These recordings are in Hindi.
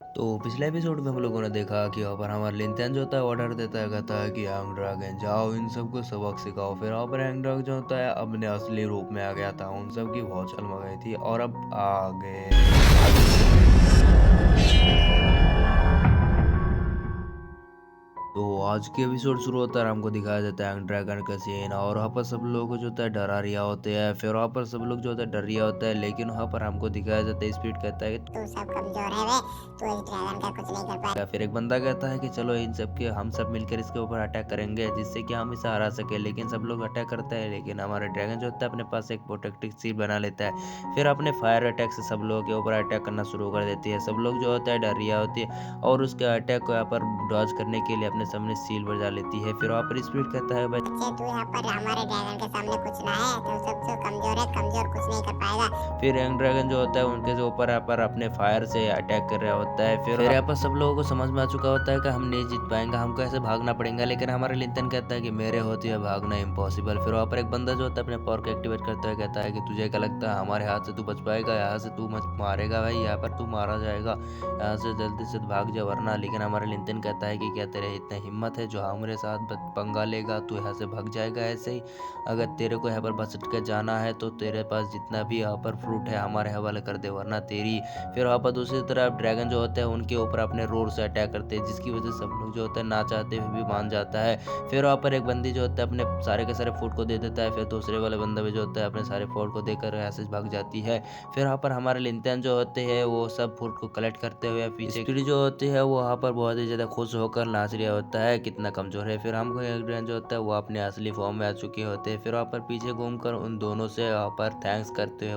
तो पिछले एपिसोड में हम लोगों ने देखा कि यहाँ पर हमारा लिंथेन जो होता है ऑर्डर देता है, कहता है कि यंग ड्रैगन जाओ इन सबको सबक सिखाओ। फिर यहाँ पर यंग ड्रैगन जो होता है अपने असली रूप में आ गया था, उन सब की बहुत चल गई थी और अब आगे। तो आज के एपिसोड शुरू होता है, हमको दिखाया जाता है यंग ड्रैगन का सीन और वहाँ पर सब लोग जो होता है डरा रिया होते हैं। फिर वहाँ पर सब लोग जो होता है डर रिया होता है, लेकिन वहाँ पर हमको दिखाया जाता है स्पीड कहता है कि तू सब कमजोर है वे, तू इस ड्रैगन का कुछ नहीं कर पाएगा। फिर एक बंदा कहता है कि चलो इन सब के हम सब मिलकर इसके ऊपर अटैक करेंगे जिससे कि हम इसे हरा सके। लेकिन सब लोग अटैक करते हैं, लेकिन हमारा ड्रैगन जो होता है अपने पास एक प्रोटेक्टिव शील्ड बना लेता है। फिर अपने फायर अटैक से सब लोगों के ऊपर अटैक करना शुरू कर देती है। सब लोग जो होता है डर रिया होती है और उसके अटैक को यहाँ पर डॉज करने के लिए अपने सामने शील्ड बजा लेती है। फिर वहाँ पर स्पीड कहता है भाई बच्चे तू यहाँ पर हमारे ड्रैगन के सामने कुछ ना है, तू सबसे कमजोर है, कमजोर कुछ नहीं कर पाएगा। फिर यंग ड्रैगन जो होता है उनके जो ऊपर यहाँ पर अपने फायर से अटैक कर रहा होता है। फिर यहाँ पर सब लोगों को समझ में आ चुका होता है कि हम नहीं जीत पाएंगे, हमको ऐसे भागना पड़ेगा। लेकिन हमारा लिंथन कहता है कि मेरे होते हुए भागना इम्पॉसिबल। फिर वहाँ पर एक बंदा जो होता है अपने पावर को एक्टिवेट करते हुए कहता है कि तुझे क्या लगता है हमारे हाथ से तू बच पाएगा? यहाँ से तू मारेगा भाई, यहाँ पर तू मारा जाएगा, यहाँ से जल्दी से भाग जा वरना। लेकिन हमारा लिंथन कहता है कि क्या तेरे इतने हिम्मत है जो हमारे साथ पंगा लेगा? तू यहाँ से भाग जाएगा ऐसे ही? अगर तेरे को यहाँ पर बच के जाना है तो तेरे पास जितना भी यहाँ पर फ्रूट है हमारे हवाले कर दे वरना तेरी। फिर वहाँ पर दूसरी तरफ ड्रैगन जो होते हैं उनके ऊपर अपने रोर से अटैक करते हैं, जिसकी वजह से सब लोग जो होते हैं ना चाहते हुए भी मान जाता है। फिर वहाँ पर एक बंदी जो होता है अपने सारे के सारे फूड को दे देता है। फिर दूसरे वाले बंदा भी जो होता है अपने सारे फूड को देकर यहाँ से भाग जाती है। फिर वहाँ पर हमारे लिंथन जो होते हैं वो सब फूड को कलेक्ट करते हुए पीछे स्पीड जो होती है वो वहाँ पर बहुत ही ज़्यादा खुश होकर नाच रहा होता है कितना कमजोर है। फिर हमको एक ड्रैगन जो होता है वो अपने असली फॉर्म में आ चुके होते हैं। फिर वहाँ पर पीछे घूमकर उन दोनों से यहाँ पर थैंक्स करते हैं,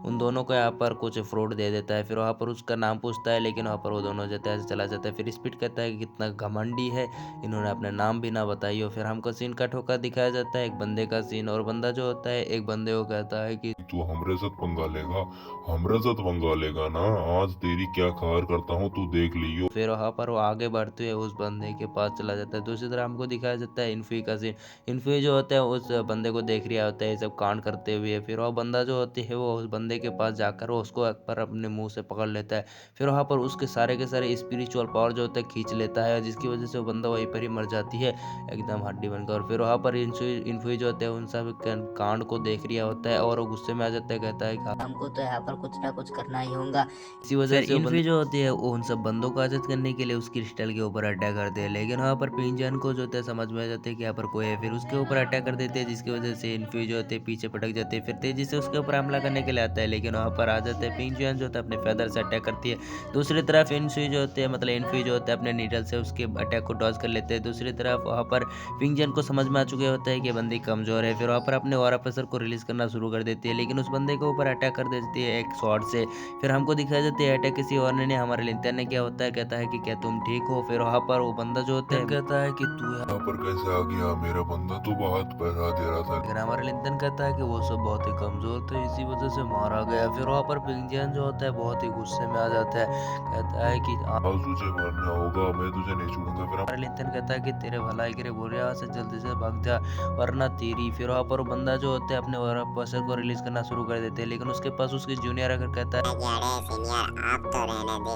उन दोनों को यहाँ पर कुछ फ्रूट दे देता है। फिर वहाँ पर उसका नाम पूछता है, लेकिन वहाँ पर वो दोनों जाते हैं चला जाता है। फिर स्पीड कहता है कि कितना घमंडी है, इन्होंने अपने नाम भी ना बताई हो। फिर हमको सीन कट होकर दिखाया जाता है एक बंदे का सीन, और बंदा जो होता है एक बंदे को कहता है कि तू हमरे साथ पंगा लेगा, हमरे साथ पंगा लेगा ना, आज तेरी क्या खार करता हूँ तू देख लियो। फिर वहाँ पर वो आगे बढ़ते हुए उस बंदे के पास चला जाता है। दूसरी तरफ हमको दिखाया जाता है इन्फी का सीन। इन्फी जो होता है उस बंदे को देख रहा होता है ये सब कांड करते हुए। फिर वो बंदा जो होती है वो उस बंदे के पास जाकर वो उसको एक पर अपने मुंह से पकड़ लेता है। फिर वहाँ पर उसके सारे के सारे स्पिरिचुअल पावर जो होता है खींच लेता है, जिसकी वजह से वो बंदा वहीं पर ही मर जाती है एकदम हड्डी बनकर। और फिर वहाँ पर इन्फी जो होते हैं उन सब कांड को देख रहा होता है और वो गुस्से में आ जाता है, कहता है कि हमको तो यहाँ पर कुछ ना कुछ करना ही होगा। इसी वजह से इन्फी जो होती है वो उन सब बंदों को आज़ाद करने के लिए उस क्रिस्टल के ऊपर अटैक करते हैं। लेकिन वहाँ पर पिंजन को जो होता है समझ में आ जाते हैं कि यहाँ पर कोई है, फिर उसके ऊपर अटैक कर देते हैं, जिसकी वजह से इन्फी जो होते हैं पीछे पटक जाते हैं। फिर तेजी से उसके ऊपर हमला करने के लिए आता है, लेकिन वहाँ पर आ जाते हैं पिंजन जो होता है अपने फेदर से अटैक करती है। दूसरी तरफ इन्फी जो होते हैं मतलब इन्फी जो होता है अपने नीडल से उसके अटैक को डॉज कर लेते हैं। दूसरी तरफ वहाँ पर पिंजन को समझ में आ चुके होता है कि बंदी कमजोर है। फिर वहाँ पर अपने ऑरा प्रेशर को रिलीज करना शुरू कर देती है, लेकिन उस बंदे के ऊपर अटैक कर देती है एक शॉट से। फिर हमको दिखाया जाता है अटैक किसी और ने हमारे लिंथन ने किया होता है, कहता है कि क्या तुम ठीक हो? फिर वहाँ पर वो बंदा जो होता है कहता है कि तू यहाँ पर कैसे आ गया? मेरा बंदा तो बहुत पैसा दे रहा था। लेकिन हमारा लिंथन कहता है कि वो सब बहुत ही कमजोर थे इसी वजह से मारा गया। फिर वहाँ पर पिंजियन जो होता है बहुत ही गुस्से में आ जाता है, कहता है कि आज तुझे मरना होगा, मैं तुझे नहीं छोड़ूंगा। फिर हमारा लिंथन कहता है कि तेरे भलाई के लिए बोल यहाँ से जल्दी से भाग जा वरना तेरी। फिर वहाँ पर वो बंदा जो होता है अपने प्रेशर को रिलीज करना शुरू कर देते हैं, लेकिन उसके पास उसके जूनियर आकर कहता है अरे सीनियर आप तो रहने दे,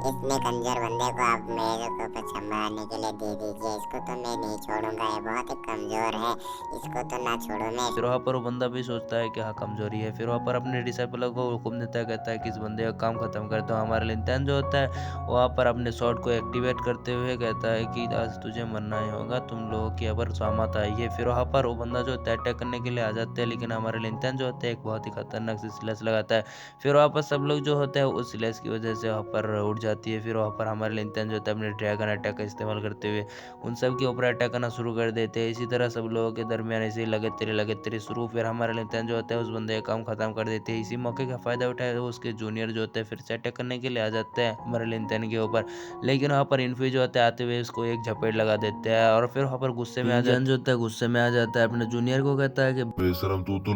इतने कंजर बंदे को आप मेरे को कुछ संभालने के लिए दे दीजिए, इसको तो मैं नहीं छोड़ूंगा, ये बहुत ही कमजोर है, इसको तो ना छोड़ो मैं। फिर वहाँ पर वो बंदा भी सोचता है कि हाँ कमजोरी है। फिर वहाँ पर अपने डिसाइपल को हुक्म देता है, कहता है कि इस बंदे का काम खत्म कर दो। हमारा लिंथन जो होता है वहाँ पर अपने शॉट को एक्टिवेट करते हुए कहता है कि आज तुझे मरना ही होगा, तुम लोगों की अब सहमत आई है। फिर वहाँ पर वो बंदा जो होता है अटैक करने के लिए आ जाते हैं, लेकिन हमारे लिंथन जो होते हैं एक बहुत ही खतरनाक सी स्लैश लगाता है। फिर वहाँ पर सब लोग जो होते हैं उस स्लैश की वजह से वहाँ पर उठ जाती है। फिर वहाँ पर हमारे लिंथन जो होता है अपने ड्रैगन अटैक का इस्तेमाल करते हुए उन सब के ऊपर अटैक करना शुरू कर देते हैं। इसी तरह सब लोगों के दरमियान ऐसे ही लगे तेरे शुरू। फिर हमारे लिंथन जो होता है उस बंदे का काम खत्म कर देते हैं। इसी मौके का फायदा उठाए तो उसके जूनियर जो होते हैं फिर से अटैक करने के लिए आ जाते हैं हमारे लिंथन के ऊपर, लेकिन वहाँ पर इन्फी जो होते हैं आते हुए उसको एक झपेट लगा देते हैं और फिर वहाँ पर गुस्से में आ जाता है। जो होता है गुस्से में आ जाता है, अपने जूनियर को कहता है कि बेशरम, तू तो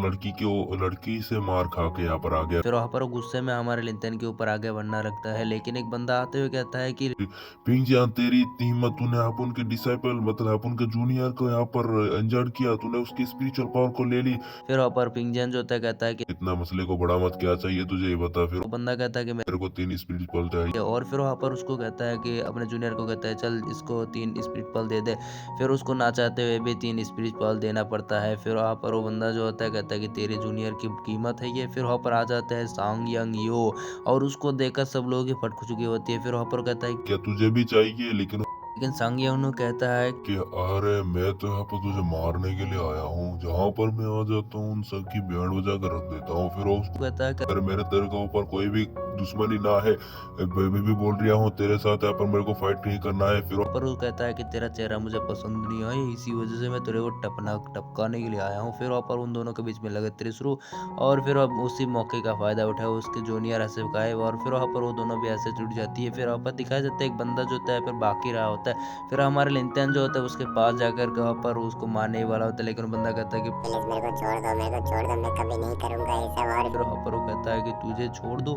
लड़की से मार खा के यहाँ पर आ गया। फिर वहाँ पर वो गुस्से में हमारे लिंथन के ऊपर आगे बढ़ना रखता है, लेकिन एक बंदा आते हुए कहता है कि पिंजियान, तेरी इतनी हिम्मत, तूने अपन के डिसाइपल मतलब अपन के जूनियर को यहाँ पर इंजर्ड किया, तूने उसकी स्पिरिचुअल पावर को ले ली। फिर वहाँ पर पिंजन जो होता है कहता है कि इतना मसले को बड़ा मत, क्या चाहिए तुझे ये बता। फिर वो बंदा कहता है कि मेरे को 3 स्पिरिट पल चाहिए। और फिर वहाँ पर उसको कहता है कि अपने जूनियर को कहता है चल इसको 3 स्पिरिट पल दे दे। फिर उसको ना चाहते हुए भी 3 स्पिरिट पल देना पड़ता है। फिर वहाँ पर वो बंदा जो होता है कहता है कि तेरे जूनियर की कीमत है ये। फिर वहाँ पर आ जाता है सांग यांग यो और उसको देखकर सब लोगों की फट चुकी होती है। फिर वहाँ पर कहता है क्या तुझे भी चाहिए? लेकिन सांग यांग कहता है कि अरे मैं तो यहाँ पर तुझे मारने के लिए आया हूँ, जहाँ पर मैं आ जाता हूँ उन सबकी बैंड बजा कर रख देता हूँ। फिर उसको कहता है कि अगर मेरे तेरे के ऊपर कोई भी दुश्मनी ना है, मैं भी बोल रहा हूँ तेरे साथ यहाँ पर मेरे को फाइट नहीं करना है। फिर पर वो कहता है कि तेरा चेहरा मुझे पसंद नहीं आया, इसी वजह से मैं तेरे को टपकाने के लिए आया हूँ। फिर वहाँ पर उन दोनों के बीच में लगे शुरू और फिर अब उसी मौके का फ़ायदा उठाया उसके जूनियर ऐसे गायब और फिर वहाँ पर वो दोनों भी ऐसे जुड़ जाती है। फिर वहाँ पर दिखाया जाता है एक बंदा जो होता है फिर बाकी रहा होता है। फिर हमारे लिंटन जो होता है उसके पास जाकर वहाँ पर उसको मारने ही वाला होता है, लेकिन वो बंदा कहता है कि प्लीज मेरे को छोड़ दो, मेरे को छोड़ दो, मैं कभी नहीं करूंगा ये सब। और फिर वहाँ पर वो कहता है कि तुझे छोड़ दूँ,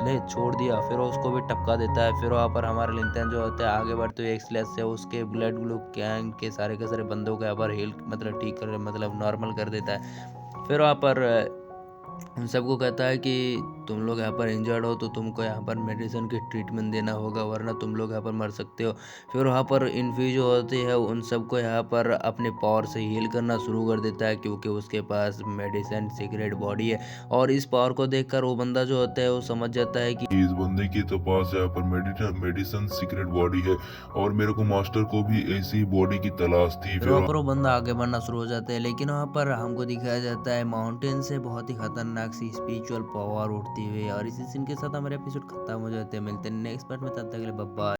ले छोड़ दिया। फिर वो उसको भी टपका देता है। फिर वहाँ पर हमारे लिंटन जो होते हैं आगे बढ़ते हुए एक स्लेज से उसके ब्लड ग्लूक गैंग के सारे बंदों को यहाँ पर हील मतलब ठीक कर मतलब नॉर्मल कर देता है। फिर वहाँ पर उन सबको कहता है कि तुम लोग यहाँ पर इंजर्ड हो तो तुमको यहाँ पर मेडिसिन की ट्रीटमेंट देना होगा वरना तुम लोग यहाँ पर मर सकते हो। फिर वहाँ पर इन्फ्यू जो होती है उन सबको यहाँ पर अपने पावर से हील करना शुरू कर देता है क्योंकि उसके पास मेडिसिन सीक्रेट बॉडी है। और इस पावर को देखकर वो बंदा जो होता है वो समझ जाता है कि इस बंदे के तो पास यहाँ पर मेडिसिन सीक्रेट बॉडी है और मेरे को मास्टर को भी ऐसी बॉडी की तलाश थी। फिर वहाँ पर वो बंदा आगे बढ़ना शुरू हो जाता है, लेकिन वहाँ पर हमको दिखाया जाता है माउंटेन से बहुत ही खतरनाक सी स्पिरिचुअल पावर उठती हुई। और इसी सीन के साथ हमारे एपिसोड खत्म हो जाते हैं। मिलते हैं नेक्स्ट पार्ट में, तब तक के लिए बाय बाय।